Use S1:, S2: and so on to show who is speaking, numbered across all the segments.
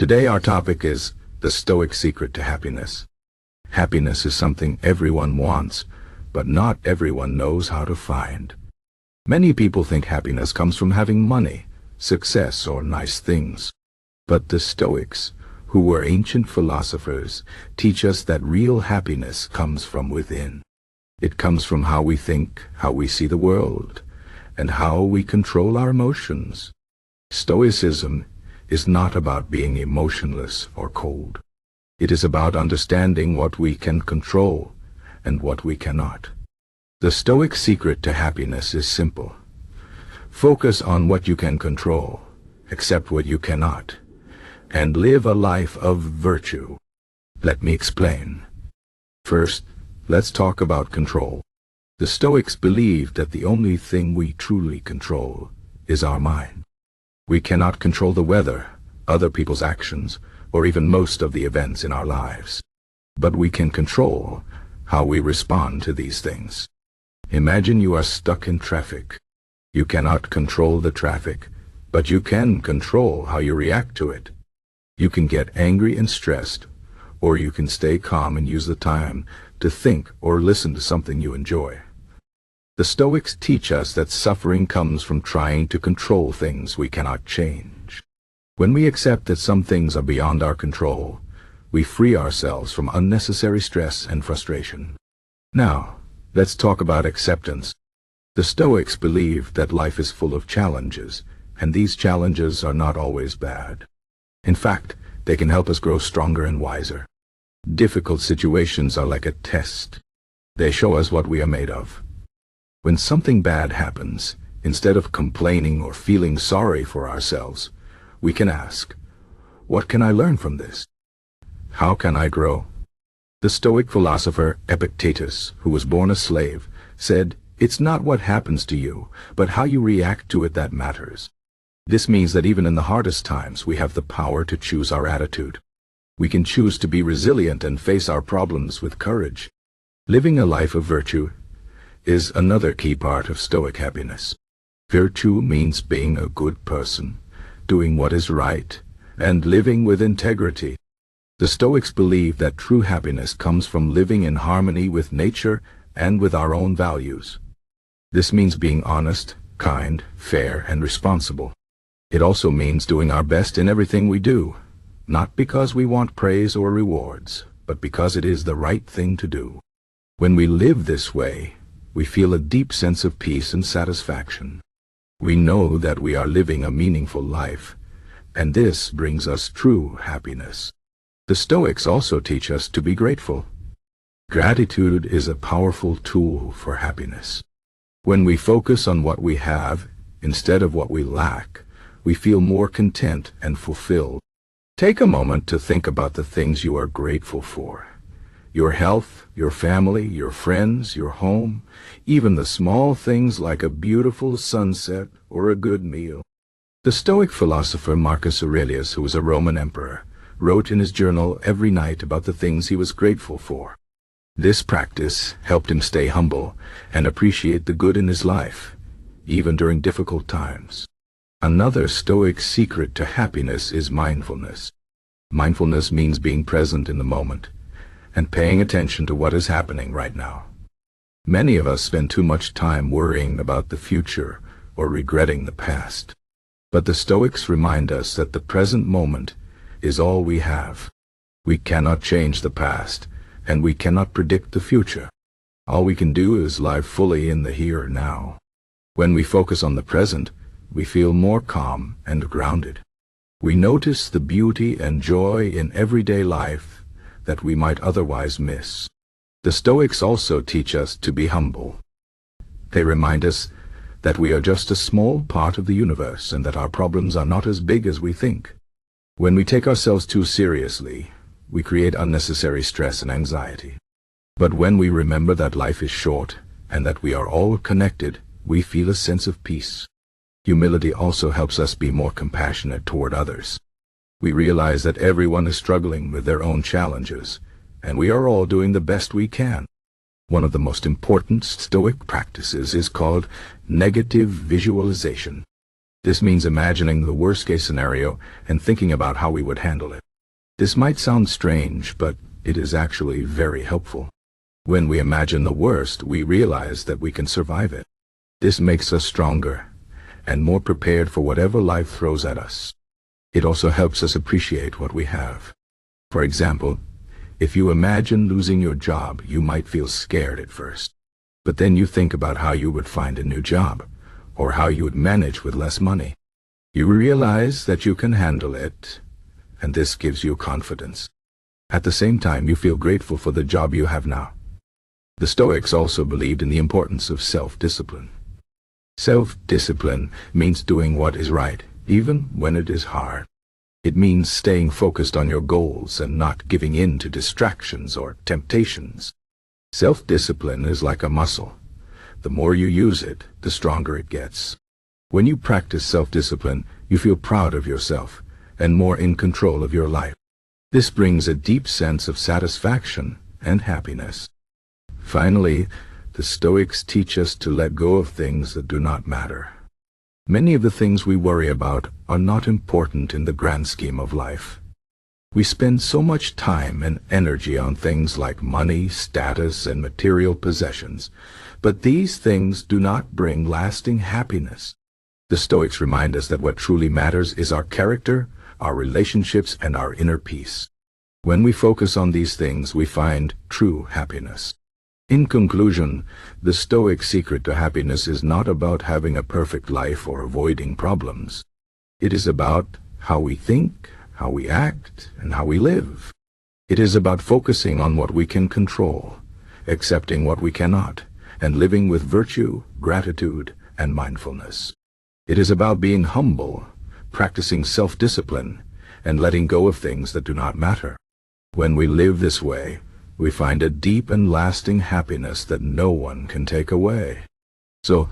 S1: Today our topic is the Stoic Secret to Happiness. Happiness is something everyone wants, but not everyone knows how to find. Many people think happiness comes from having money, success, or nice things. But the Stoics, who were ancient philosophers, teach us that real happiness comes from within. It comes from how we think, how we see the world, and how we control our emotions. Stoicism is not about being emotionless or cold. It is about understanding what we can control and what we cannot. The Stoic secret to happiness is simple. Focus on what you can control, accept what you cannot, and live a life of virtue. Let me explain. First, let's talk about control. The Stoics believed that the only thing we truly control is our mind. We cannot control the weather, other people's actions, or even most of the events in our lives. But we can control how we respond to these things. Imagine you are stuck in traffic. You cannot control the traffic, but you can control how you react to it. You can get angry and stressed, or you can stay calm and use the time to think or listen to something you enjoy. The Stoics teach us that suffering comes from trying to control things we cannot change. When we accept that some things are beyond our control, we free ourselves from unnecessary stress and frustration. Now, let's talk about acceptance. The Stoics believe that life is full of challenges, and these challenges are not always bad. In fact, they can help us grow stronger and wiser. Difficult situations are like a test. They show us what we are made of. When something bad happens, instead of complaining or feeling sorry for ourselves, we can ask, what can I learn from this? How can I grow? The Stoic philosopher Epictetus, who was born a slave, said, "It's not what happens to you, but how you react to it that matters." This means that even in the hardest times, we have the power to choose our attitude. We can choose to be resilient and face our problems with courage. Living a life of virtue is another key part of Stoic happiness. Virtue means being a good person, doing what is right, and living with integrity. The Stoics believe that true happiness comes from living in harmony with nature and with our own values. This means being honest, kind, fair, and responsible. It also means doing our best in everything we do, not because we want praise or rewards, but because it is the right thing to do. When we live this way, we feel a deep sense of peace and satisfaction. We know that we are living a meaningful life, and this brings us true happiness. The Stoics also teach us to be grateful. Gratitude is a powerful tool for happiness. When we focus on what we have instead of what we lack, we feel more content and fulfilled. Take a moment to think about the things you are grateful for. Your health, your family, your friends, your home, even the small things like a beautiful sunset or a good meal. The Stoic philosopher Marcus Aurelius, who was a Roman emperor, wrote in his journal every night about the things he was grateful for. This practice helped him stay humble and appreciate the good in his life, even during difficult times. Another Stoic secret to happiness is mindfulness. Mindfulness means being present in the moment and paying attention to what is happening right now. Many of us spend too much time worrying about the future or regretting the past. But the Stoics remind us that the present moment is all we have. We cannot change the past, and we cannot predict the future. All we can do is live fully in the here and now. When we focus on the present, we feel more calm and grounded. We notice the beauty and joy in everyday life that we might otherwise miss. The Stoics also teach us to be humble. They remind us that we are just a small part of the universe and that our problems are not as big as we think. When we take ourselves too seriously, we create unnecessary stress and anxiety. But when we remember that life is short and that we are all connected, we feel a sense of peace. Humility also helps us be more compassionate toward others. We realize that everyone is struggling with their own challenges, and we are all doing the best we can. One of the most important Stoic practices is called negative visualization. This means imagining the worst-case scenario and thinking about how we would handle it. This might sound strange, but it is actually very helpful. When we imagine the worst, we realize that we can survive it. This makes us stronger and more prepared for whatever life throws at us. It also helps us appreciate what we have. For example, if you imagine losing your job, you might feel scared at first. But then you think about how you would find a new job, or how you would manage with less money. You realize that you can handle it, and this gives you confidence. At the same time, you feel grateful for the job you have now. The Stoics also believed in the importance of self-discipline. Self-discipline means doing what is right, even when it is hard. It means staying focused on your goals and not giving in to distractions or temptations. Self-discipline is like a muscle. The more you use it, the stronger it gets. When you practice self-discipline, you feel proud of yourself and more in control of your life. This brings a deep sense of satisfaction and happiness. Finally, the Stoics teach us to let go of things that do not matter. Many of the things we worry about are not important in the grand scheme of life. We spend so much time and energy on things like money, status, and material possessions, but these things do not bring lasting happiness. The Stoics remind us that what truly matters is our character, our relationships, and our inner peace. When we focus on these things, we find true happiness. In conclusion, the Stoic secret to happiness is not about having a perfect life or avoiding problems. It is about how we think, how we act, and how we live. It is about focusing on what we can control, accepting what we cannot, and living with virtue, gratitude, and mindfulness. It is about being humble, practicing self-discipline, and letting go of things that do not matter. When we live this way, we find a deep and lasting happiness that no one can take away. So,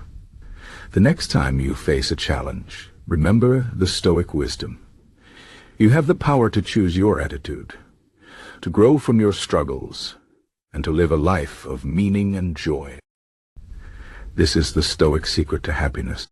S1: the next time you face a challenge, remember the Stoic wisdom. You have the power to choose your attitude, to grow from your struggles, and to live a life of meaning and joy. This is the Stoic secret to happiness.